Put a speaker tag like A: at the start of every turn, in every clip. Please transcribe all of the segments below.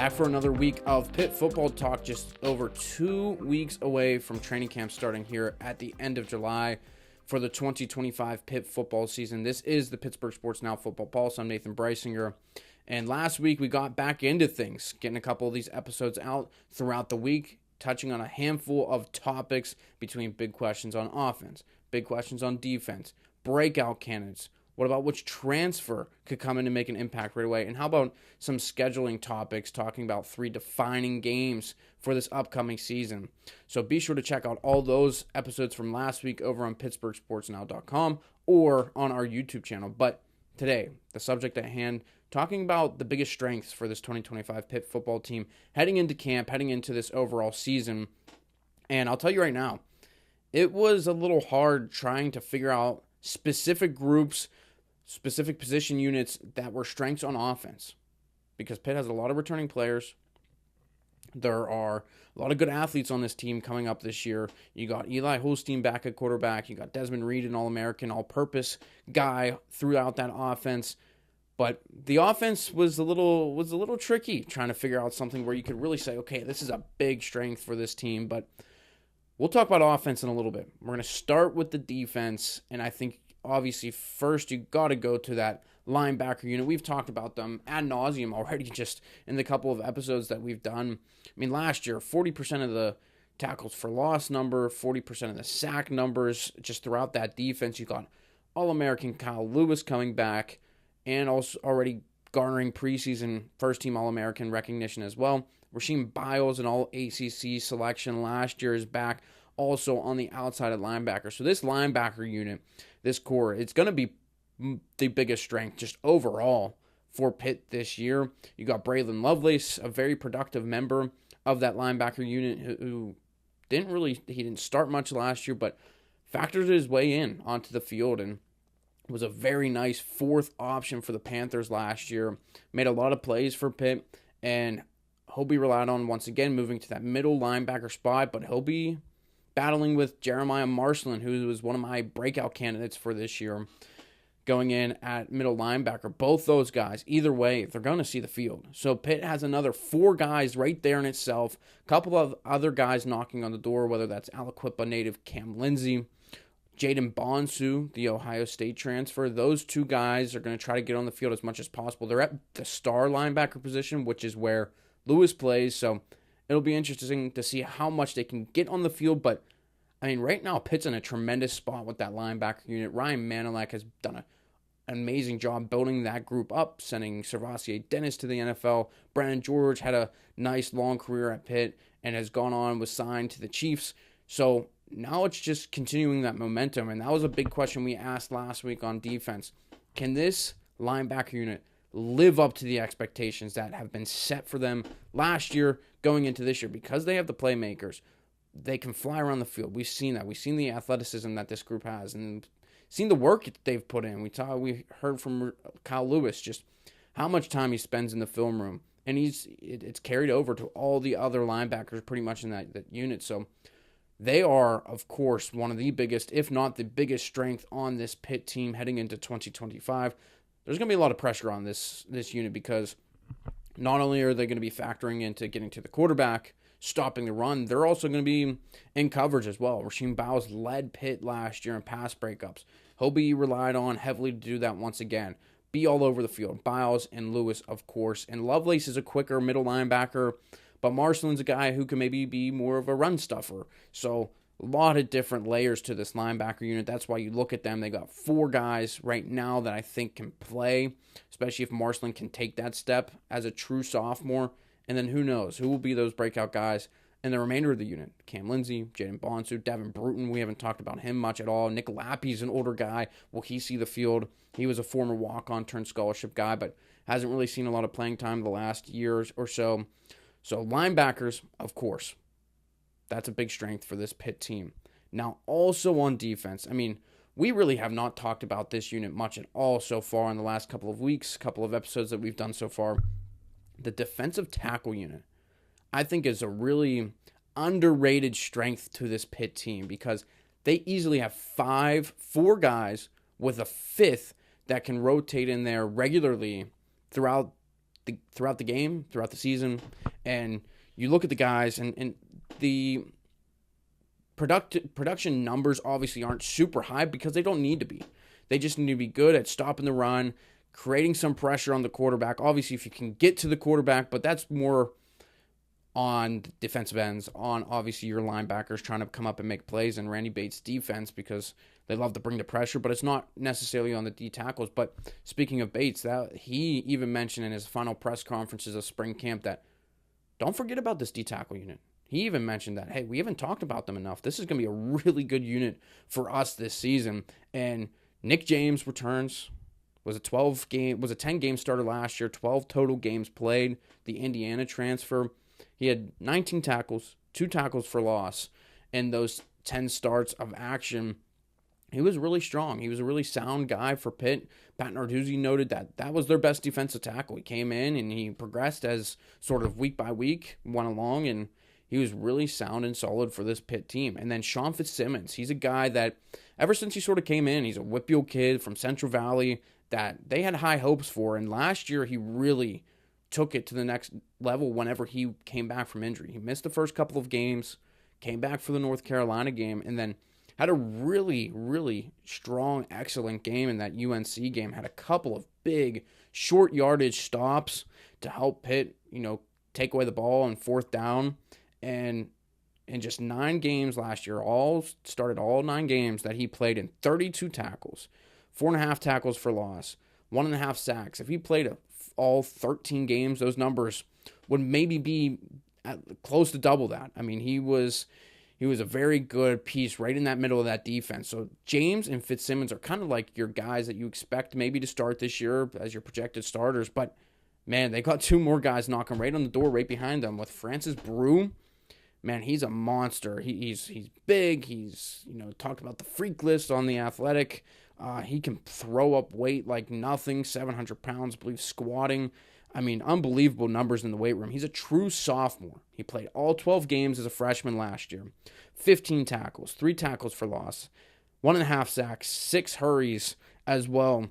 A: Back for another week of Pitt football talk, just over 2 weeks away from training camp starting here at the end of July for the 2025 Pitt football season. This is the Pittsburgh Sports Now Football Pulse. I'm Nathan Breisinger. And last week we got back into things, getting a couple of these episodes out throughout the week, touching on a handful of topics between big questions on offense, big questions on defense, breakout candidates. What about which transfer could come in and make an impact right away? And how about some scheduling topics, talking about 3 defining games for this upcoming season? So be sure to check out all those episodes from last week over on PittsburghSportsNow.com or on our YouTube channel. But today, the subject at hand, talking about the biggest strengths for this 2025 Pitt football team heading into camp, heading into this overall season. And I'll tell you right now, it was a little hard trying to figure out specific groups, specific position units that were strengths on offense, because Pitt has a lot of returning players. There are a lot of good athletes on this team coming up this year. You got Eli Holstein back at quarterback. You got Desmond Reed, an All-American, all-purpose guy throughout that offense. But the offense was a little tricky, trying to figure out something where you could really say, okay, this is a big strength for this team. But we'll talk about offense in a little bit. We're going to start with the defense, and I think obviously first you got to go to that linebacker unit. We've talked about them ad nauseum already just in the couple of episodes that we've done. I mean, last year, 40% of the tackles for loss number, 40% of the sack numbers just throughout that defense. You got All-American Kyle Lewis coming back and also already garnering preseason first-team All-American recognition as well. Rasheem Biles, an All-ACC selection last year, is back also on the outside of linebacker. So this linebacker unit, this core, it's going to be the biggest strength just overall for Pitt this year. You got Braylon Lovelace, a very productive member of that linebacker unit who didn't start much last year, but factored his way in onto the field and was a very nice fourth option for the Panthers last year. Made a lot of plays for Pitt, and he'll be relied on once again moving to that middle linebacker spot, but he'll be battling with Jeremiah Marcelin, who was one of my breakout candidates for this year, going in at middle linebacker. Both those guys, either way, they're going to see the field. So Pitt has another 4 guys right there in itself. A couple of other guys knocking on the door, whether that's Aliquippa native Cam Lindsey, Jaden Bonsu, the Ohio State transfer. Those 2 guys are going to try to get on the field as much as possible. They're at the star linebacker position, which is where Lewis plays, so it'll be interesting to see how much they can get on the field. But, I mean, right now, Pitt's in a tremendous spot with that linebacker unit. Ryan Manilak has done an amazing job building that group up, sending Servassier Dennis to the NFL. Brandon George had a nice long career at Pitt and has gone on, was signed to the Chiefs. So now it's just continuing that momentum, and that was a big question we asked last week on defense. Can this linebacker unit live up to the expectations that have been set for them last year going into this year? Because they have the playmakers, they can fly around the field. We've seen that. We've seen the athleticism that this group has and seen the work that they've put in. We heard from Kyle Lewis just how much time he spends in the film room, and it's carried over to all the other linebackers pretty much in that unit. So they are, of course, one of the biggest, if not the biggest strength on this Pitt team heading into 2025. There's going to be a lot of pressure on this unit because not only are they going to be factoring into getting to the quarterback, stopping the run, they're also going to be in coverage as well. Rasheem Biles led Pitt last year in pass breakups. He'll be relied on heavily to do that once again. Be all over the field. Biles and Lewis, of course. And Lovelace is a quicker middle linebacker, but Marcelin's a guy who can maybe be more of a run stuffer. So a lot of different layers to this linebacker unit. That's why you look at them. They got 4 guys right now that I think can play, especially if Marcelin can take that step as a true sophomore. And then who knows? Who will be those breakout guys in the remainder of the unit? Cam Lindsey, Jaden Bonsu, Devin Bruton. We haven't talked about him much at all. Nick Lappy's an older guy. Will he see the field? He was a former walk-on turned scholarship guy, but hasn't really seen a lot of playing time the last year or so. So linebackers, of course. That's a big strength for this Pitt team. Now, also on defense, I mean, we really have not talked about this unit much at all so far in the last couple of weeks, couple of episodes that we've done so far. The defensive tackle unit, I think, is a really underrated strength to this Pitt team because they easily have 4 guys with a 5th that can rotate in there regularly throughout throughout the game, throughout the season, and you look at the guys, and the production numbers obviously aren't super high because they don't need to be. They just need to be good at stopping the run, creating some pressure on the quarterback. Obviously, if you can get to the quarterback, but that's more on defensive ends, on obviously your linebackers trying to come up and make plays, and Randy Bates' defense, because they love to bring the pressure, but it's not necessarily on the D tackles. But speaking of Bates, that he even mentioned in his final press conferences of spring camp that don't forget about this D tackle unit. He even mentioned that, hey, we haven't talked about them enough. This is going to be a really good unit for us this season. And Nick James returns. Was a 10-game starter last year, 12 total games played. The Indiana transfer. He had 19 tackles, 2 tackles for loss, and those 10 starts of action. He was really strong. He was a really sound guy for Pitt. Pat Narduzzi noted that was their best defensive tackle. He came in and he progressed as sort of week by week went along, and he was really sound and solid for this Pitt team. And then Sean Fitzsimmons, he's a guy that ever since he sort of came in, he's a Whitfield kid from Central Valley that they had high hopes for. And last year he really took it to the next level whenever he came back from injury. He missed the first couple of games, came back for the North Carolina game, and then had a really, really strong, excellent game in that UNC game. Had a couple of big, short yardage stops to help Pitt, take away the ball on fourth down. And in just 9 games last year, all 9 games that he played in, 32 tackles, 4.5 tackles for loss, 1.5 sacks. If he played all 13 games, those numbers would maybe be close to double that. I mean, he was a very good piece right in that middle of that defense. So James and Fitzsimmons are kind of like your guys that you expect maybe to start this year as your projected starters. But, man, they got 2 more guys knocking right on the door right behind them with Francis Brew. Man, he's a monster. He's big. He's, talked about the freak list on The Athletic. He can throw up weight like nothing, 700 pounds, I believe, squatting. I mean, unbelievable numbers in the weight room. He's a true sophomore. He played all 12 games as a freshman last year. 15 tackles, 3 tackles for loss, 1.5 sacks, 6 hurries as well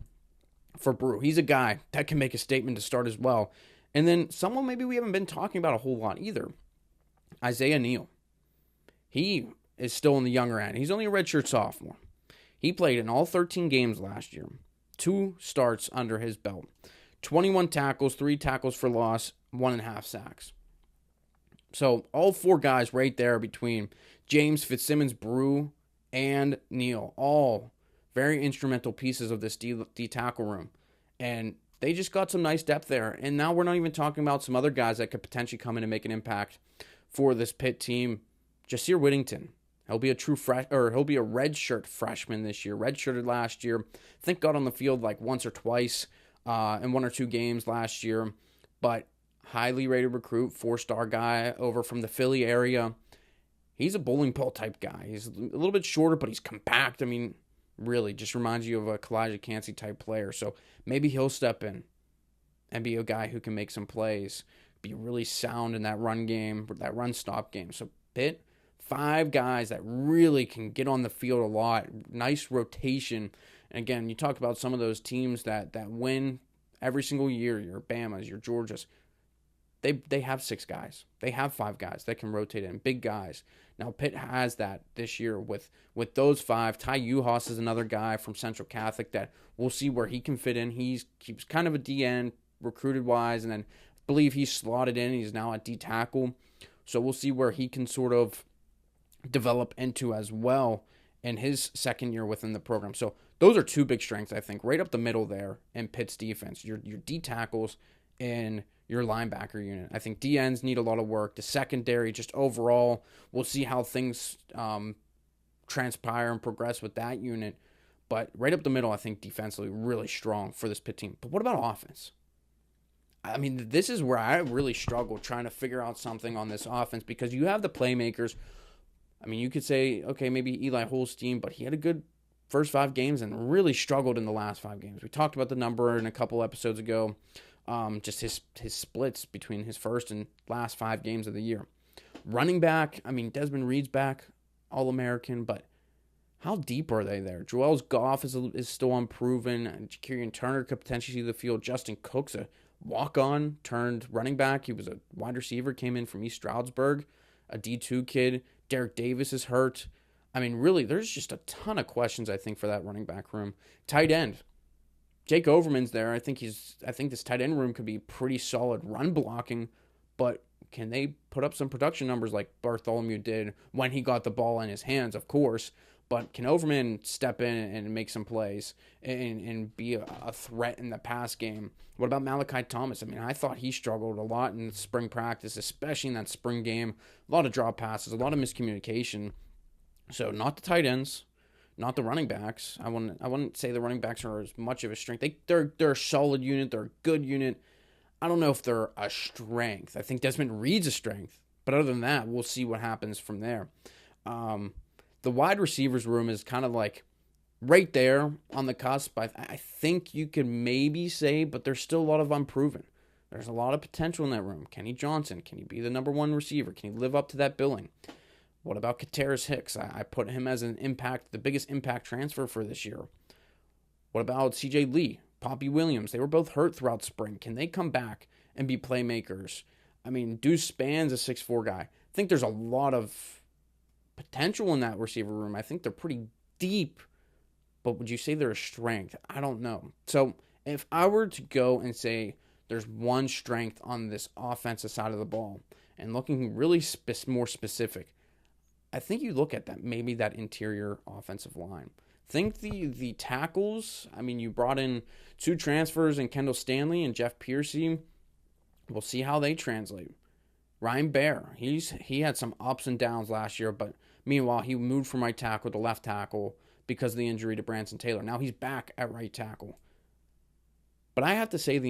A: for Brew. He's a guy that can make a statement to start as well. And then someone maybe we haven't been talking about a whole lot either, Isaiah Neal. He is still in the younger end. He's only a redshirt sophomore. He played in all 13 games last year. 2 starts under his belt. 21 tackles, 3 tackles for loss, 1.5 sacks. So all 4 guys right there between James, Fitzsimmons, Brew, and Neal, all very instrumental pieces of this D tackle room. And they just got some nice depth there. And now we're not even talking about some other guys that could potentially come in and make an impact for this Pitt team. Jasir Whittington, he'll be a redshirt freshman this year. Redshirted last year. I think got on the field like once or twice in 1 or 2 games last year. But highly rated recruit, 4-star guy over from the Philly area. He's a bowling ball type guy. He's a little bit shorter, but he's compact. I mean, really just reminds you of a Kalijah Cansey type player. So maybe he'll step in and be a guy who can make some plays, be really sound in that run game, that run stop game. So Pitt, 5 guys that really can get on the field a lot. Nice rotation. And again, you talk about some of those teams that win every single year, your Bamas, your Georgias. They have 6 guys. They have 5 guys that can rotate in, big guys. Now Pitt has that this year with those 5. Ty Uhas is another guy from Central Catholic that we'll see where he can fit in. He's kind of a DN recruited wise, and then I believe he's slotted in. He's now at D tackle, so we'll see where he can sort of develop into as well in his second year within the program. So those are 2 big strengths, I think, right up the middle there in Pitt's defense. Your D tackles and your linebacker unit. I think DNs need a lot of work. The secondary, just overall, we'll see how things transpire and progress with that unit. But right up the middle, I think defensively really strong for this Pitt team. But what about offense? I mean, this is where I really struggle trying to figure out something on this offense, because you have the playmakers. I mean, you could say, okay, maybe Eli Holstein, but he had a good first 5 games and really struggled in the last 5 games. We talked about the number in a couple episodes ago. Just his splits between his first and last 5 games of the year. Running back, I mean, Desmond Reed's back, All-American, but how deep are they there? Joel Goff is still unproven. Ja'Kirian Turner could potentially see the field. Justin Cook's a walk-on turned running back. He was a wide receiver, came in from East Stroudsburg, a D2 kid. Derek Davis is hurt. I mean, really, there's just a ton of questions, I think, for that running back room. Tight end. Jake Overman's there. I think this tight end room could be pretty solid run blocking, but can they put up some production numbers like Bartholomew did when he got the ball in his hands, of course, but can Overman step in and make some plays and be a threat in the pass game? What about Malachi Thomas? I mean, I thought he struggled a lot in spring practice, especially in that spring game. A lot of drop passes, a lot of miscommunication. So not the tight ends, not the running backs. I wouldn't say the running backs are as much of a strength. They're a solid unit. They're a good unit. I don't know if they're a strength. I think Desmond Reed's a strength. But other than that, we'll see what happens from there. The wide receivers room is kind of like right there on the cusp. I think you could maybe say, but there's still a lot of unproven. There's a lot of potential in that room. Kenny Johnson, can he be the number one receiver? Can he live up to that billing? What about Kateris Hicks? I put him as the biggest impact transfer for this year. What about C.J. Lee, Poppy Williams? They were both hurt throughout spring. Can they come back and be playmakers? I mean, Deuce Span's a 6'4" guy. I think there's a lot of potential in that receiver room. I think they're pretty deep, but would you say they're a strength? I don't know. So if I were to go and say there's one strength on this offensive side of the ball and looking really more specific, I think you look at that, maybe that interior offensive line. Think the tackles. I mean, you brought in 2 transfers in Kendall Stanley and Jeff Piercy. We'll see how they translate. Ryan Baer, he had some ups and downs last year, but meanwhile, he moved from right tackle to left tackle because of the injury to Branson Taylor. Now he's back at right tackle. But I have to say I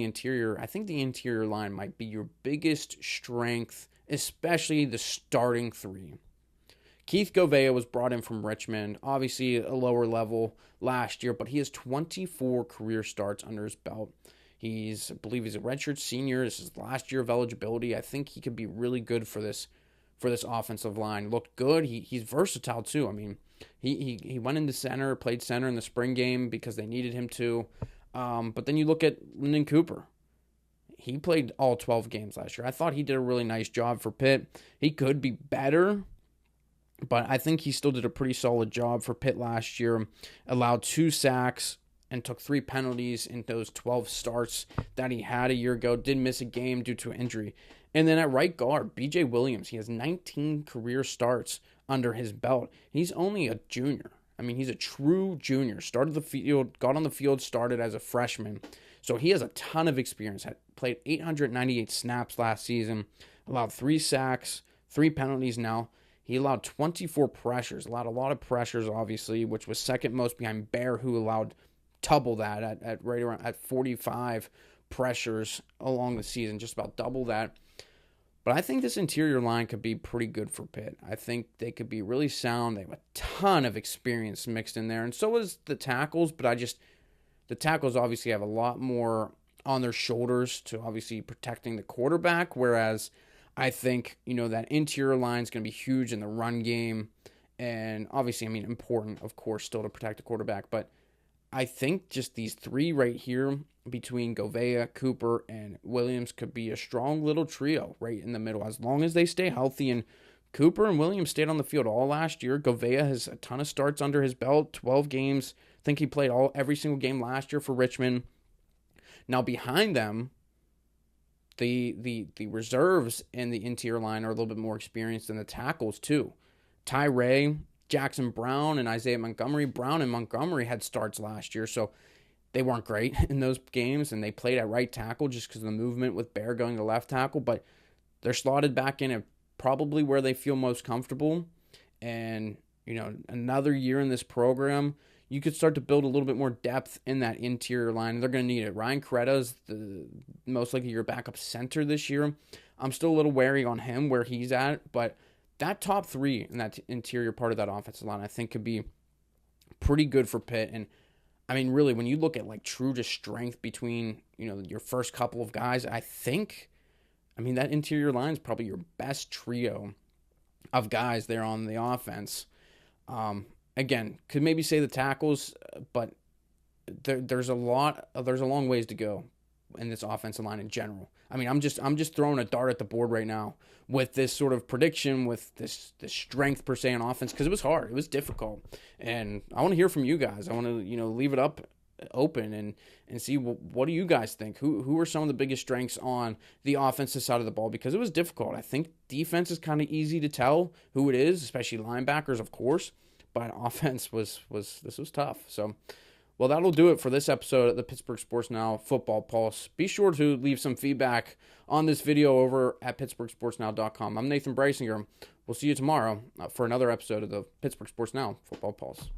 A: think the interior line might be your biggest strength, especially the starting 3. Keith Govea was brought in from Richmond, obviously a lower level last year, but he has 24 career starts under his belt. I believe he's a redshirt senior. This is his last year of eligibility. I think he could be really good for this offensive line. Looked good. He's versatile too. I mean, he went into center, played center in the spring game because they needed him to. But then you look at Lyndon Cooper. He played all 12 games last year. I thought he did a really nice job for Pitt. He could be better, but I think he still did a pretty solid job for Pitt last year. Allowed 2 sacks and took 3 penalties in those 12 starts that he had a year ago. Did miss a game due to injury. And then at right guard, B.J. Williams, he has 19 career starts under his belt. He's only a junior. I mean, he's a true junior. Started the field, got on the field, started as a freshman. So he has a ton of experience. Played 898 snaps last season. Allowed 3 sacks, 3 penalties now. He allowed 24 pressures. Allowed a lot of pressures, obviously, which was second most behind Baer, who allowed double that at right around at 45 pressures along the season, just about double that. But I think this interior line could be pretty good for Pitt. I think they could be really sound. They have a ton of experience mixed in there, and so is the tackles. But the tackles obviously have a lot more on their shoulders to obviously protecting the quarterback, whereas I think, that interior line is going to be huge in the run game, and obviously, I mean, important, of course, still to protect the quarterback, but I think just these 3 right here between Govea, Cooper, and Williams could be a strong little trio right in the middle as long as they stay healthy. And Cooper and Williams stayed on the field all last year. Govea has a ton of starts under his belt, 12 games. I think he played every single game last year for Richmond. Now behind them, the reserves in the interior line are a little bit more experienced than the tackles too. Ty Ray, Jackson Brown, and Isaiah Montgomery. Brown and Montgomery had starts last year, so they weren't great in those games, and they played at right tackle just because of the movement with Baer going to left tackle, but they're slotted back in at probably where they feel most comfortable. And, another year in this program, you could start to build a little bit more depth in that interior line. They're going to need it. Ryan Coretta is most likely your backup center this year. I'm still a little wary on him where he's at, but that top 3 in that interior part of that offensive line, I think, could be pretty good for Pitt. And, I mean, really, when you look at, true just strength between, your first couple of guys, I think, that interior line is probably your best trio of guys there on the offense. Again, could maybe say the tackles, but there's a long ways to go in this offensive line in general. I mean, I'm just throwing a dart at the board right now with this sort of prediction, with this strength per se on offense, because it was hard, it was difficult, and I want to hear from you guys. I want to leave it up open and see what do you guys think? Who are some of the biggest strengths on the offensive side of the ball? Because it was difficult. I think defense is kind of easy to tell who it is, especially linebackers, of course. But offense was tough. So, well, that'll do it for this episode of the Pittsburgh Sports Now Football Pulse. Be sure to leave some feedback on this video over at PittsburghSportsNow.com. I'm Nathan Brasinger. We'll see you tomorrow for another episode of the Pittsburgh Sports Now Football Pulse.